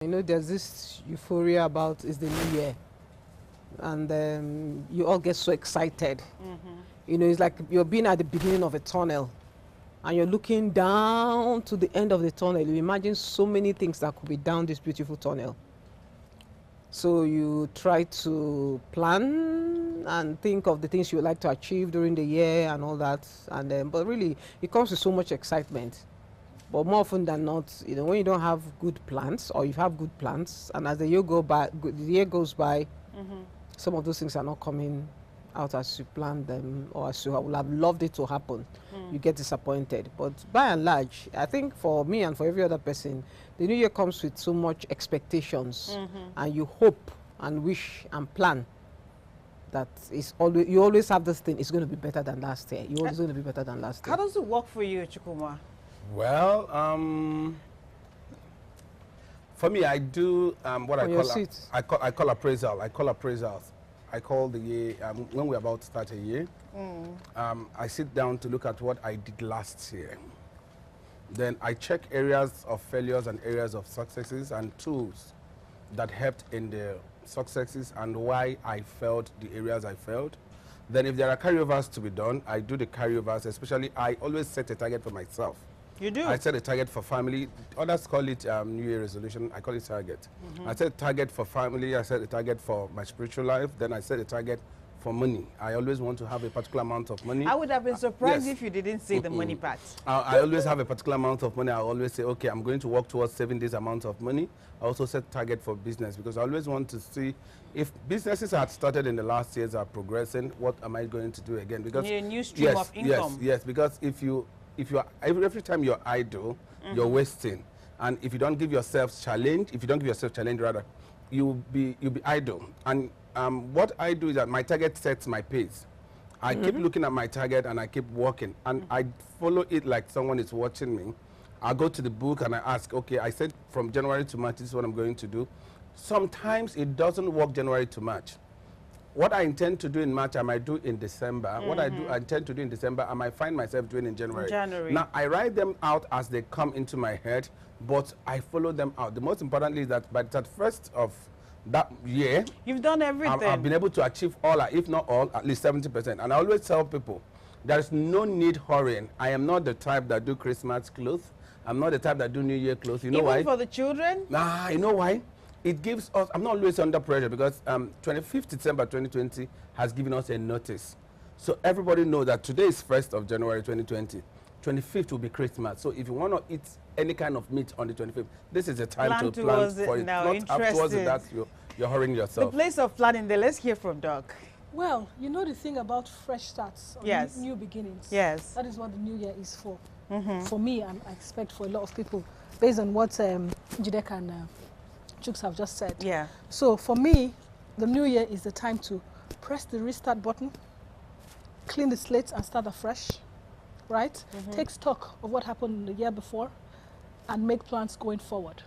You know, there's this euphoria about it's the new year, and you all get so excited. You know, it's like you're being at the beginning of a tunnel, and you're looking down to the end of the tunnel. You imagine so many things that could be down this beautiful tunnel. So you try to plan and think of the things you would like to achieve during the year and all that. And but really, it comes with so much excitement. But more often than not, you know, when you don't have good plans, or you have good plans, and as the year goes by, some of those things are not coming out as you planned them, or as you would have loved it to happen. You get disappointed. But by and large, I think for me and for every other person, the new year comes with so much expectations, and you hope and wish and plan that you always have this thing. It's going to be better than last year. You're always going to be better than last year. How does it work for you, Chukwuma? Well, for me, I do what I call appraisal. I call appraisals. I call the year when we're about to start a year. I sit down to look at what I did last year. Then I check areas of failures and areas of successes and tools that helped in the successes and why I failed the areas I failed. Then if there are carryovers to be done, I do the carryovers. Especially, I always set a target for myself. You do? I set a target for family. Others call it New Year resolution. I call it target. I set a target for family. I set a target for my spiritual life. Then I set a target for money. I always want to have a particular amount of money. I would have been surprised yes. if you didn't say the money part. I always have a particular amount of money. I always say, okay, I'm going to work towards saving this amount of money. I also set target for business because I always want to see if businesses had started in the last years are progressing, what am I going to do again? Because a new stream of income. Yes, because if you are every time you're idle, you're wasting. And if you don't give yourself challenge, rather, you'll be idle. And what I do is that my target sets my pace. I keep looking at my target and I keep working. And I follow it like someone is watching me. I go to the book and I ask, okay, I said from January to March, this is what I'm going to do. Sometimes it doesn't work January to March. What I intend to do in March, I might do in December. What I intend to do in December, I might find myself doing in January. Now, I write them out as they come into my head, but I follow them out. The most importantly is that by the first of that year, you've done everything. I've been able to achieve all, if not all, at least 70%. And I always tell people, there is no need hurrying. I am not the type that do Christmas clothes. I'm not the type that do New Year clothes. You know why? Even for the children? You know why? It gives us, I'm not always under pressure because 25th December 2020 has given us a notice. So everybody knows that today is 1st of January 2020. 25th will be Christmas. So if you want to eat any kind of meat on the 25th, this is the time to plan for it. Now, not afterwards that you're hurrying yourself. The place of planning there, let's hear from Doc. Well, you know the thing about fresh starts, or new beginnings. Yes. That is what the new year is for. For me, and I expect for a lot of people, based on what Jidek and Chooks have just said. Yeah. So for me, the new year is the time to press the restart button, clean the slate and start afresh, right? Take stock of what happened the year before and make plans going forward.